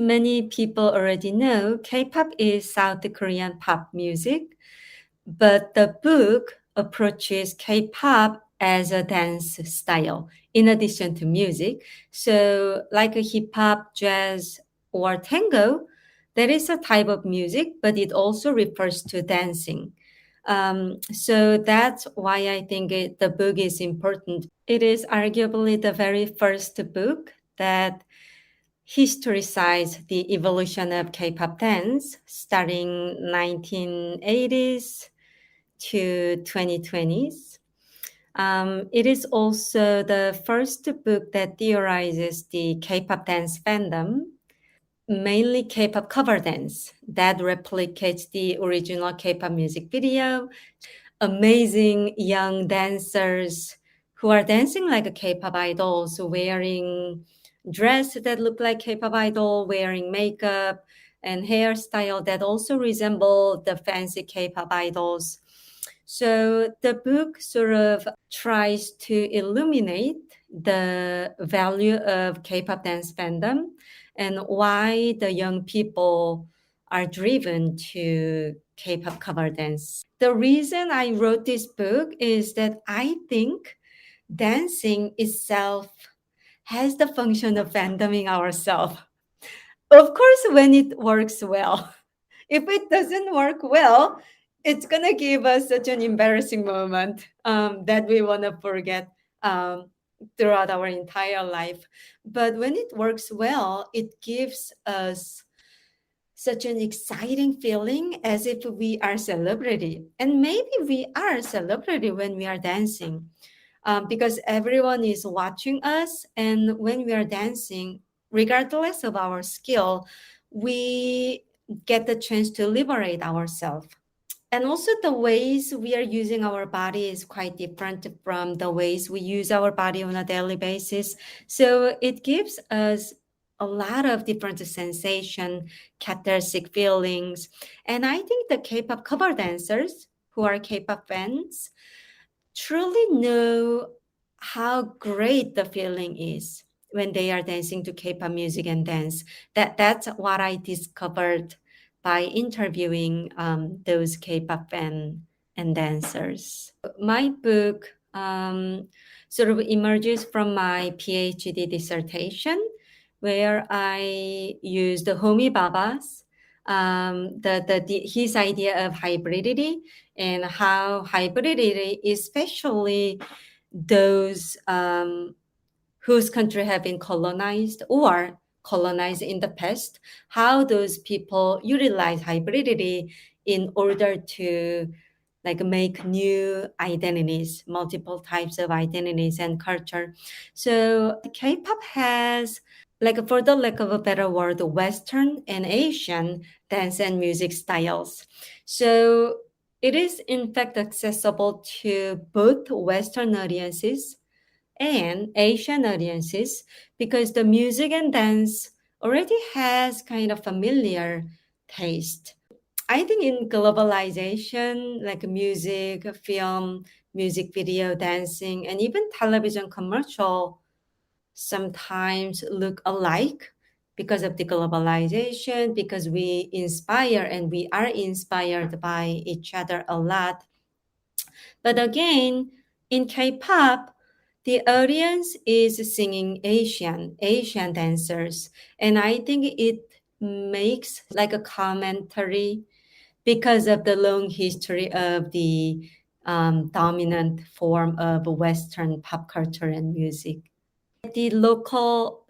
many people already know, K-pop is South Korean pop music, but the book approaches K-pop as a dance style in addition to music. So like a hip hop, jazz, or tango, that is a type of music, but it also refers to dancing. So that's why I think the book is important. It is arguably the very first book that historicized the evolution of K-pop dance starting 1980s to 2020s. It is also the first book that theorizes the K-pop dance fandom, mainly K-pop cover dance that replicates the original K-pop music video. Amazing young dancers who are dancing like a K-pop idols, wearing dress that look like K-pop idol, wearing makeup and hairstyle that also resemble the fancy K-pop idols. So the book sort of tries to illuminate the value of K-pop dance fandom and why the young people are driven to K-pop cover dance. The reason I wrote this book is that I think dancing itself has the function of fandoming ourselves. Of course, when it works well. If it doesn't work well, it's gonna give us such an embarrassing moment that we wanna forget throughout our entire life. But when it works well, it gives us such an exciting feeling as if we are celebrity. And maybe we are celebrity when we are dancing because everyone is watching us. And when we are dancing, regardless of our skill, we get the chance to liberate ourselves. And also the ways we are using our body is quite different from the ways we use our body on a daily basis. So it gives us a lot of different sensation, cathartic feelings. And I think the K-pop cover dancers who are K-pop fans truly know how great the feeling is when they are dancing to K-pop music and dance. That's what I discovered by interviewing those K-pop fan and dancers. My book sort of emerges from my PhD dissertation, where I used the Homi Bhabha's his idea of hybridity and how hybridity, especially those whose country have been colonized or colonized in the past, how those people utilize hybridity in order to like make new identities, multiple types of identities and culture. So K-pop has, like for the lack of a better word, Western and Asian dance and music styles. So it is in fact accessible to both Western audiences and Asian audiences because the music and dance already has kind of familiar taste. I think in globalization, like music, film, music video, dancing, and even television commercial sometimes look alike because of the globalization, because we inspire and we are inspired by each other a lot. But again, in K-pop, the audience is singing Asian dancers. And I think it makes like a commentary because of the long history of the dominant form of Western pop culture and music. The local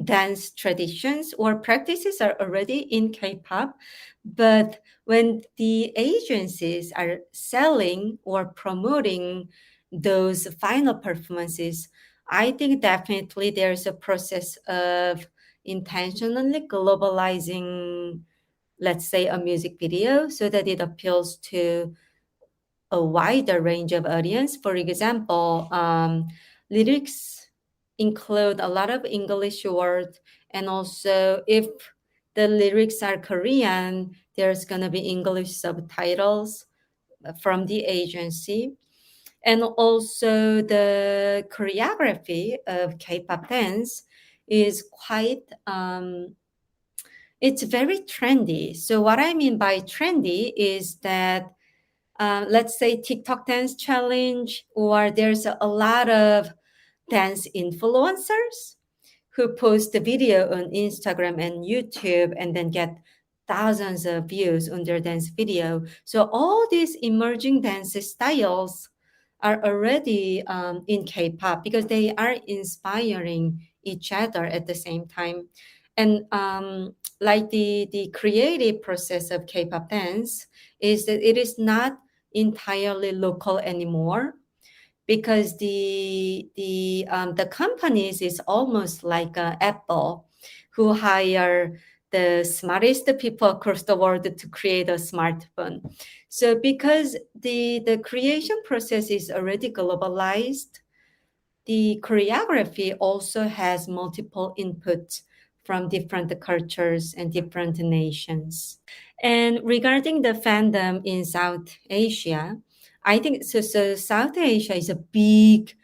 dance traditions or practices are already in K-pop, but when the agencies are selling or promoting those final performances, I think definitely there's a process of intentionally globalizing, let's say, a music video so that it appeals to a wider range of audience. For example, lyrics include a lot of English words, and also if the lyrics are Korean, there's gonna be English subtitles from the agency. And also the choreography of K-pop dance is quite It's very trendy. So what I mean by trendy is that let's say TikTok dance challenge, or there's a lot of dance influencers who post the video on Instagram and YouTube and then get thousands of views on their dance video. So all these emerging dance styles are already in K-pop because they are inspiring each other at the same time. And like the creative process of K-pop dance is that it is not entirely local anymore, because the companies is almost like Apple, who hire the smartest people across the world to create a smartphone. So because the creation process is already globalized, the choreography also has multiple inputs from different cultures and different nations. And regarding the fandom in South Asia, I think so South Asia is a big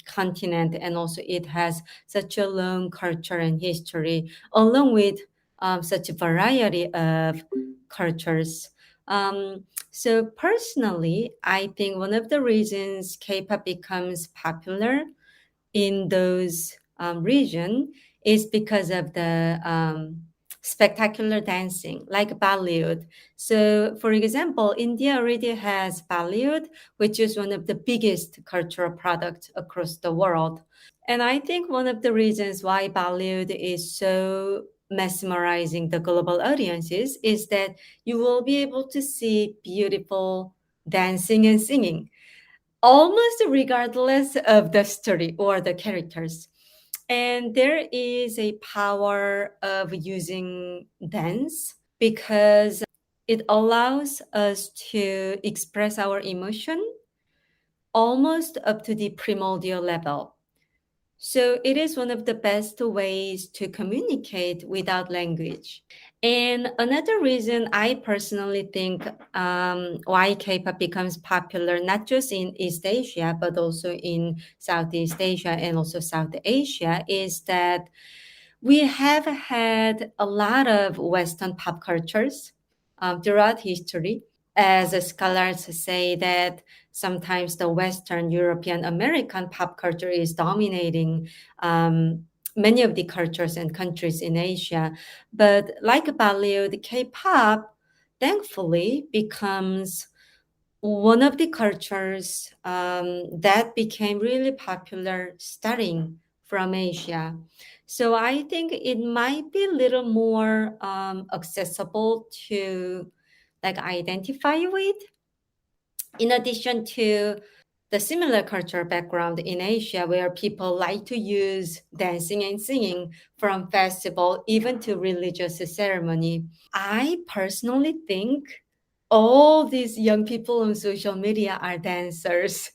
continent, and also it has such a long culture and history, along with such a variety of cultures. So personally, I think one of the reasons K-pop becomes popular in those region is because of the spectacular dancing, like Bollywood. So, for example, India already has Bollywood, which is one of the biggest cultural products across the world. And I think one of the reasons why Bollywood is so mesmerizing the global audiences is that you will be able to see beautiful dancing and singing, almost regardless of the story or the characters. And there is a power of using dance because it allows us to express our emotion almost up to the primordial level. So it is one of the best ways to communicate without language. And another reason I personally think why K-pop becomes popular, not just in East Asia, but also in Southeast Asia and also South Asia, is that we have had a lot of Western pop cultures throughout history. As scholars say that sometimes the Western European American pop culture is dominating many of the cultures and countries in Asia. But like Bollywood, K-pop thankfully becomes one of the cultures that became really popular starting from Asia. So I think it might be a little more accessible to like identify with, in addition to the similar cultural background in Asia where people like to use dancing and singing from festival even to religious ceremony. I personally think all these young people on social media are dancers.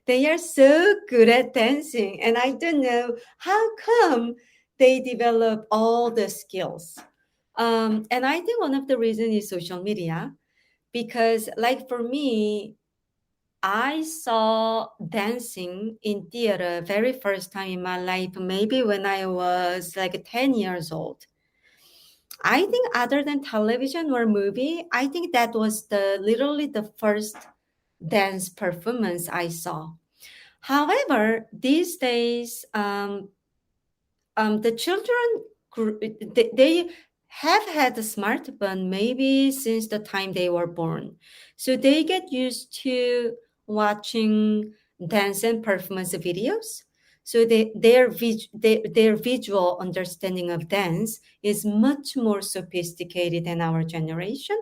They are so good at dancing, and I don't know how come they develop all the skills. And I think one of the reasons is social media, because like for me, I saw dancing in theater very first time in my life, maybe when I was like 10 years old. I think other than television or movie, I think that was the literally the first dance performance I saw. However, these days, the children they have had a smartphone maybe since the time they were born, so they get used to watching dance and performance videos. So their visual understanding of dance is much more sophisticated than our generation.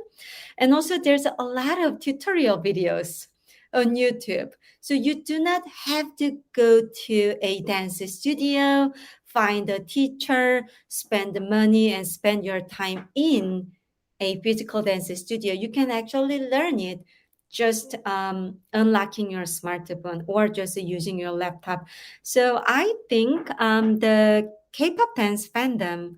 And also, there's a lot of tutorial videos on YouTube. So you do not have to go to a dance studio, find a teacher, spend the money, and spend your time in a physical dance studio. You can actually learn it just unlocking your smartphone or just using your laptop. So I think the K-pop dance fandom,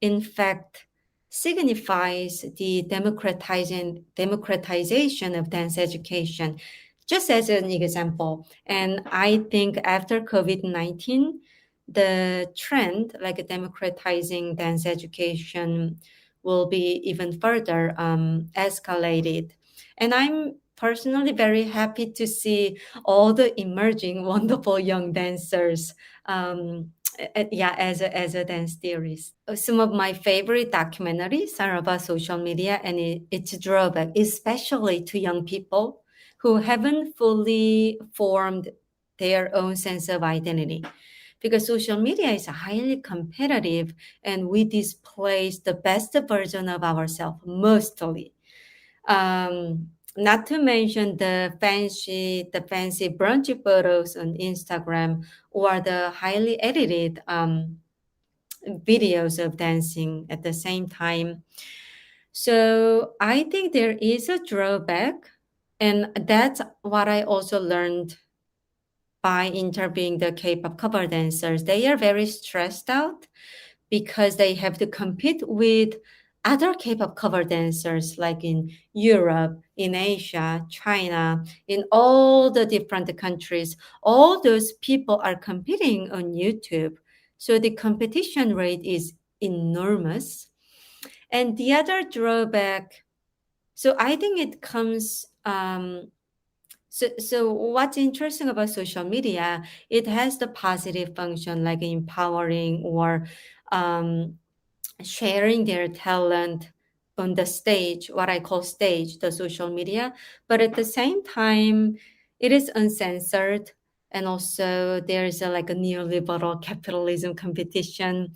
in fact, signifies the democratization of dance education. Just as an example, and I think after COVID-19, the trend, like democratizing dance education, will be even further escalated. And I'm personally very happy to see all the emerging wonderful young dancers. Yeah, as a dance theorist. Some of my favorite documentaries are about social media and its drawback, especially to young people who haven't fully formed their own sense of identity. Because social media is highly competitive and we display the best version of ourselves mostly. Not to mention the fancy brunch photos on Instagram or the highly edited videos of dancing at the same time. So I think there is a drawback, and that's what I also learned by interviewing the K-pop cover dancers. They are very stressed out because they have to compete with other K-pop cover dancers like in Europe, in Asia, China, in all the different countries. All those people are competing on YouTube. So the competition rate is enormous. And the other drawback, so I think it comes so what's interesting about social media, it has the positive function like empowering or um, sharing their talent on the stage, what I call stage, the social media. But at the same time, it is uncensored. And also there is like a neoliberal capitalism competition.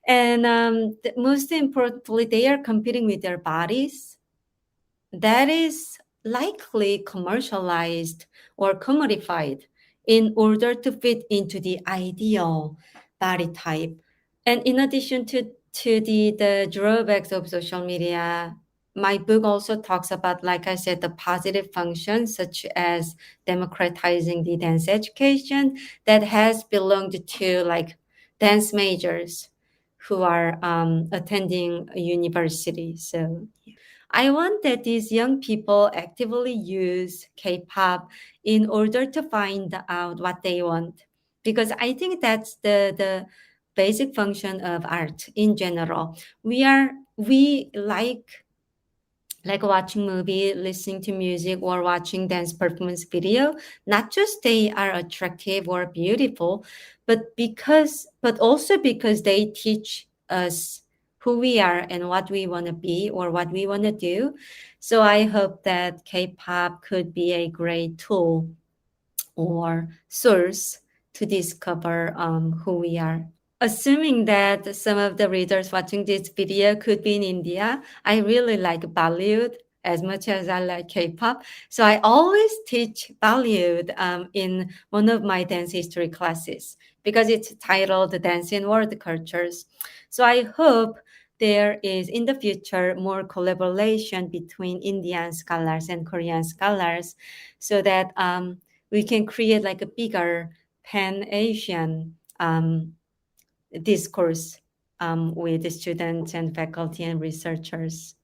And most importantly, they are competing with their bodies that is likely commercialized or commodified in order to fit into the ideal body type. And in addition to the drawbacks of social media, my book also talks about, like I said, the positive functions such as democratizing the dance education that has belonged to like dance majors who are attending a university. So I want that these young people actively use K-pop in order to find out what they want, because I think that's the basic function of art in general. We like watching movie, listening to music, or watching dance performance video. Not just they are attractive or beautiful, but also because they teach us who we are and what we want to be or what we want to do. So I hope that K-pop could be a great tool or source to discover who we are. Assuming that some of the readers watching this video could be in India, I really like Bollywood as much as I like K-pop. So I always teach Bollywood in one of my dance history classes because it's titled Dance in World Cultures. So I hope there is in the future more collaboration between Indian scholars and Korean scholars so that we can create like a bigger pan-Asian discourse with the students and faculty and researchers.